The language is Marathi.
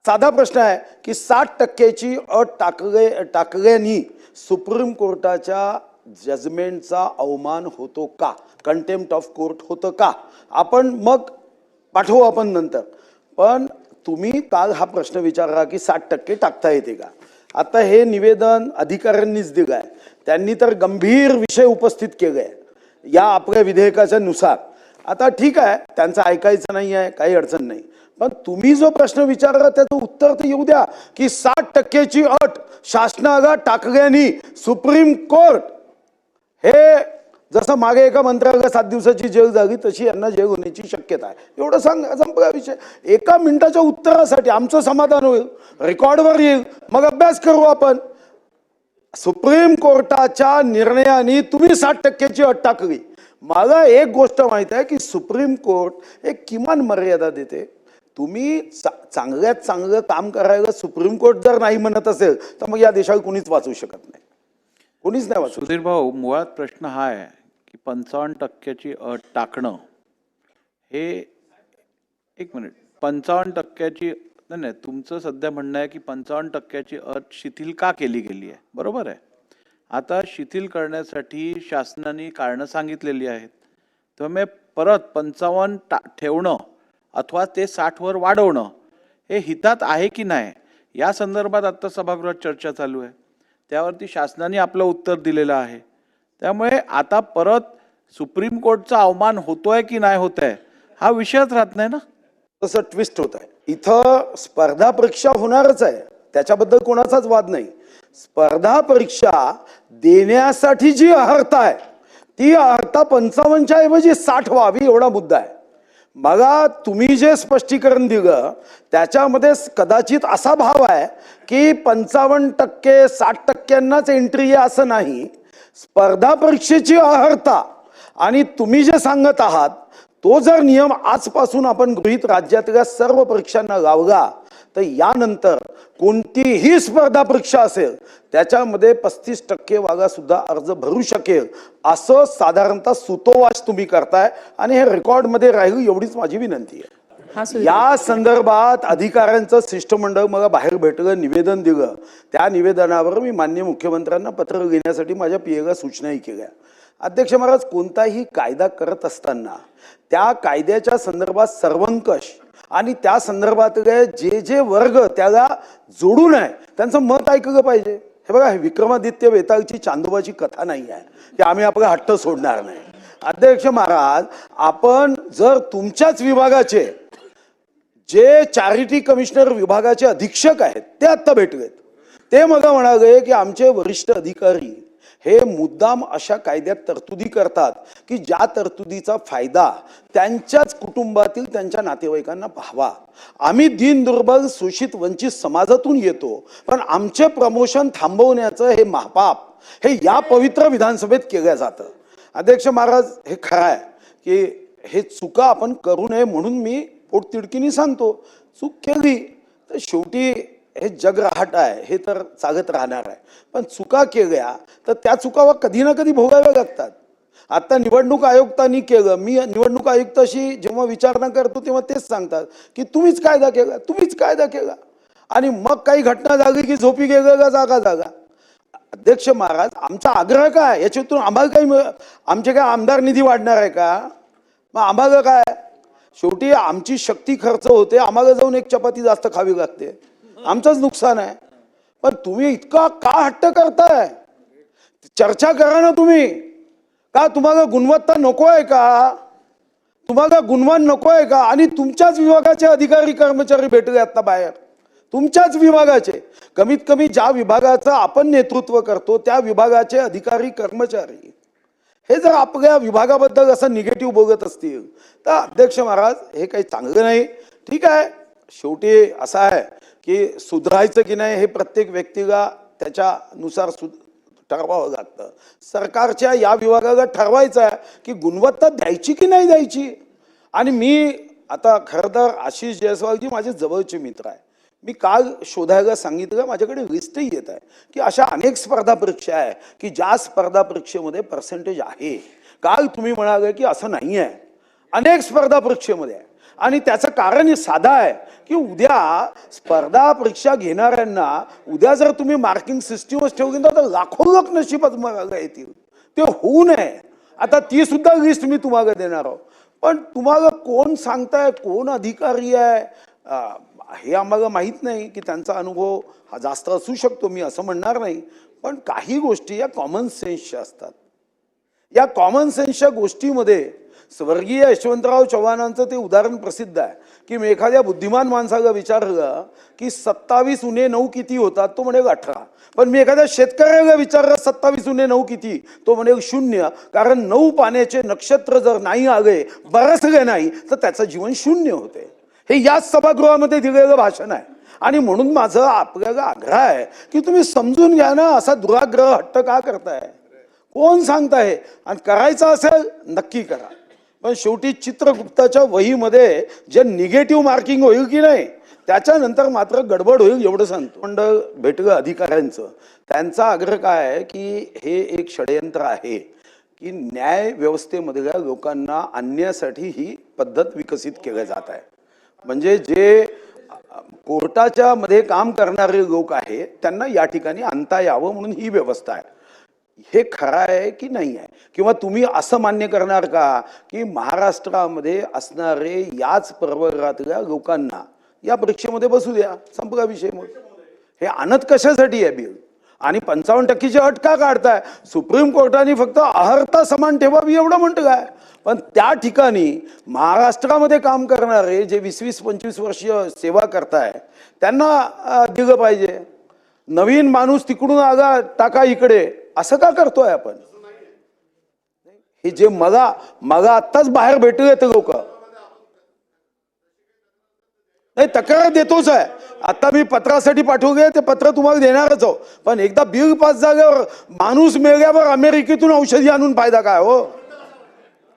साधा प्रश्न आहे की 60% अट टाकल्यानी सुप्रीम कोर्टाच्या जजमेंटचा अवमान होतो का, कंटेम्प्ट ऑफ कोर्ट होतं का? आपण मग पाठवू आपण नंतर, पण तुम्ही काल हा प्रश्न विचारला की 60% टाकता येते का? आता हे निवेदन अधिकाऱ्यांनीच दिलंय, त्यांनी तर गंभीर विषय उपस्थित केले या आपल्या विधेयकाच्या नुसार. आता ठीक आहे, त्यांचं ऐकायचं नाही आहे, काही अडचण नाही, पण तुम्ही जो प्रश्न विचारला त्याचं उत्तर तर येऊ द्या की 60%ची अट शासनाला टाकल्याने सुप्रीम कोर्ट हे जसं मागे एका मंत्र्याला 7 दिवसाची जेल झाली तशी यांना जेल होण्याची शक्यता आहे, एवढं सांग संपला विषय. एका मिनिटाच्या उत्तरासाठी आमचं समाधान होईल, रेकॉर्डवर येईल, मग अभ्यास करू आपण. सुप्रीम कोर्टाच्या निर्णयाने तुम्ही 60%ची अट टाकली. मला एक गोष्ट माहित आहे की सुप्रीम कोर्ट एक किमान मर्यादा देते. तुम्ही चांगल्यात चांगलं काम करायला सुप्रीम कोर्ट जर नाही म्हणत असेल तर मग या देशाला कोणीच वाचवू शकत नाही, कोणीच नाही वाचवू. सुधीर भाऊ, मुळात प्रश्न हा आहे की 55%ची अट टाकणं हे, एक मिनिट, 55%ची नाही नाही, तुमचं सध्या म्हणणं आहे की 55%ची अट शिथिल का केली गेली आहे, बरोबर आहे. आता शिथिल करण्यासाठी शासनाने कारणं सांगितलेली आहेत, त्यामुळे परत 55 ठेवणं अथवा ते 60वर वाढवणं हे हितात आहे की नाही या संदर्भात आता सभागृहात चर्चा चालू आहे. त्यावरती शासनाने आपलं उत्तर दिलेलं आहे. त्यामुळे आता परत सुप्रीम कोर्टचा अवमान होतोय की नाही होत आहे हा विषयच राहत नाही ना. तसं ट्विस्ट होत आहे. इथं स्पर्धा परीक्षा होणारच आहे, त्याच्याबद्दल कोणाचाच वाद नाही. स्पर्धा परीक्षा देण्यासाठी जी अर्हता आहे ती अर्हता 55च्या ऐवजी 60 व्हावी एवढा मुद्दा आहे. बघा, तुम्ही जे स्पष्टीकरण दिलं त्याच्यामध्ये कदाचित असा भाव आहे की 55% 60%नाच एंट्री आहे असं नाही. स्पर्धा परीक्षेची अर्हता आणि तुम्ही जे सांगत आहात तो जर नियम आजपासून आपण गृहीत राज्यातल्या सर्व परीक्षांना लावला तर यानंतर कोणतीही स्पर्धा परीक्षा असेल त्याच्यामध्ये 35% वागा सुद्धा अर्ज भरू शकेल असं साधारणतः सुतोवाच तुम्ही करताय आणि हे रेकॉर्डमध्ये राहील एवढीच माझी विनंती आहे. या संदर्भात अधिकाऱ्यांचं शिष्टमंडळ मला बाहेर भेटलं, निवेदन दिलं. त्या निवेदनावर मी माननीय मुख्यमंत्र्यांना पत्र लिहिण्यासाठी माझ्या पीएला सूचनाही केल्या. अध्यक्ष महाराज, कोणताही कायदा करत असताना त्या कायद्याच्या संदर्भात सर्वंकष आणि त्या संदर्भातले जे जे वर्ग त्याला जोडून आहे त्यांचं मत ऐकलं पाहिजे. हे बघा, हे विक्रमादित्य वेताळची चांदोबाची कथा नाही आहे की आम्ही आपला हट्ट सोडणार नाही. अध्यक्ष महाराज, आपण जर तुमच्याच विभागाचे जे चॅरिटी कमिशनर विभागाचे अधीक्षक आहेत ते आत्ता भेटलेत, ते मला म्हणाले की आमचे वरिष्ठ अधिकारी हे मुद्दाम अशा कायद्यात तरतुदी करतात की ज्या तरतुदीचा फायदा त्यांच्याच कुटुंबातील त्यांच्या नातेवाईकांना व्हावा. आम्ही दीन दुर्बल शोषित वंचित समाजातून येतो, पण आमचे प्रमोशन थांबवण्याचं हे महापाप हे या पवित्र विधानसभेत केलं जातं. अध्यक्ष महाराज, हे खरं आहे की हे चुका आपण करू नये म्हणून मी पोटतिडकीने सांगतो. चूक केली तर शेवटी हे जग राहट आहे, हे तर चालत राहणार आहे, पण चुका केल्या तर त्या चुका कधी ना कधी भोगाव्या लागतात. आता निवडणूक आयुक्तांनी केलं, मी निवडणूक आयुक्ताशी जेव्हा विचारणा करतो तेव्हा तेच सांगतात की तुम्हीच कायदा केला, तुम्हीच कायदा केला, आणि मग काही घटना झाली की झोपी गेलेला जागा जागा. अध्यक्ष महाराज, आमचा आग्रह काय, याच्यातून आम्हाला काही आमचे काय आमदार निधी वाढणार आहे का? मग आम्हाला काय, शेवटी आमची शक्ती खर्च होते, आम्हाला जाऊन एक चपाती जास्त खावी लागते, आमचंच नुकसान आहे. पण तुम्ही इतका का हट्ट करताय? चर्चा करा ना तुम्ही. का तुम्हाला गुणवत्ता नको आहे का? तुम्हाला गुणवान नको आहे का? आणि तुमच्याच विभागाचे अधिकारी कर्मचारी भेटले आता बाहेर, तुमच्याच विभागाचे, कमीत कमी ज्या विभागाचं आपण नेतृत्व करतो त्या विभागाचे अधिकारी कर्मचारी हे जर आपल्या विभागाबद्दल असं निगेटिव्ह बघत असतील तर अध्यक्ष महाराज हे काही चांगलं नाही. ठीक आहे, शेवटी असं आहे की सुधारायचं की नाही हे प्रत्येक व्यक्तीला त्याच्यानुसार ठरवावं लागतं. सरकारच्या या विभागाला ठरवायचं आहे की गुणवत्ता द्यायची की नाही द्यायची. आणि मी आता खरं तर आशिष जयस्वालजी माझे जवळचे मित्र आहे, मी काल शोधायला सांगितलं, माझ्याकडे लिस्टही येत आहे की अशा अनेक स्पर्धा परीक्षा आहे की ज्या स्पर्धा परीक्षेमध्ये पर्सेंटेज आहे. काल तुम्ही म्हणाले की असं नाही आहे, अनेक स्पर्धा परीक्षेमध्ये आहे. आणि त्याचं कारण हे साधं आहे की उद्या स्पर्धा परीक्षा घेणाऱ्यांना उद्या जर तुम्ही मार्किंग सिस्टीमच ठेवली तर लाखो लोक नशिबात मागायला येतील. ते होऊ नये. आता ती सुद्धा लिस्ट मी तुम्हाला देणार आहोत. पण तुम्हाला कोण सांगताय, कोण अधिकारी आहे हे आम्हाला माहीत नाही की त्यांचा अनुभव हा जास्त असू शकतो, मी असं म्हणणार नाही. पण काही गोष्टी या कॉमन सेन्सच्या असतात. या कॉमन सेन्सच्या गोष्टीमध्ये स्वर्गीय यशवंतराव चव्हाणांचं ते उदाहरण प्रसिद्ध आहे की मी एखाद्या बुद्धिमान माणसाला विचारलं की 27 उणे 9 किती होतात, तो म्हणेल 18. पण मी एखाद्या शेतकऱ्याला विचारलं 27 उणे 9 किती, तो म्हणेल 0. कारण 9 पाण्याचे नक्षत्र जर नाही आले, बरसले नाही, तर त्याचं जीवन 0 होते. हे याच सभागृहामध्ये दिलेलं भाषण आहे. आणि म्हणून माझं आपल्याला आग्रह आहे की तुम्ही समजून घ्या ना, असा दुराग्रह हट्ट का करताय, कोण सांगताय, आणि करायचं असेल नक्की करा. पण शेवटी चित्रगुप्ताच्या वहीमध्ये जे निगेटिव्ह मार्किंग होईल की नाही, त्याच्यानंतर मात्र गडबड होईल एवढं सांगतो. मंडळ भेटलं अधिकाऱ्यांचं, त्यांचा आग्रह काय आहे की हे एक षडयंत्र आहे की न्याय व्यवस्थेमधल्या लोकांना आणण्यासाठी ही पद्धत विकसित केली जात आहे. म्हणजे जे कोर्टाच्या मध्ये काम करणारे लोक आहेत त्यांना या ठिकाणी आणता यावं म्हणून ही व्यवस्था आहे. हे खरं आहे की नाही आहे? किंवा तुम्ही असं मान्य करणार का की महाराष्ट्रामध्ये असणारे याच प्रवर्गातल्या लोकांना या परीक्षेमध्ये बसू द्या, संपला विषय. मग हे आणत कशासाठी आहे बिल? आणि 55% अट का काढताय? सुप्रीम कोर्टाने फक्त अर्हता समान ठेवावी एवढं म्हटलं आहे. पण त्या ठिकाणी महाराष्ट्रामध्ये काम करणारे जे 20-25 वर्ष सेवा करताय त्यांना दिलं पाहिजे. नवीन माणूस तिकडून आगा टाका इकडे, असं का करतोय आपण? हे जे मला आत्ताच बाहेर भेटले ते लोक नाही, तक्रार देतोच आहे. आता मी पत्रासाठी पाठवले, ते पत्र तुम्हाला देणारच हो. पण एकदा बिल पास झाल्यावर माणूस मेल्यावर अमेरिकेतून औषधी आणून फायदा काय हो?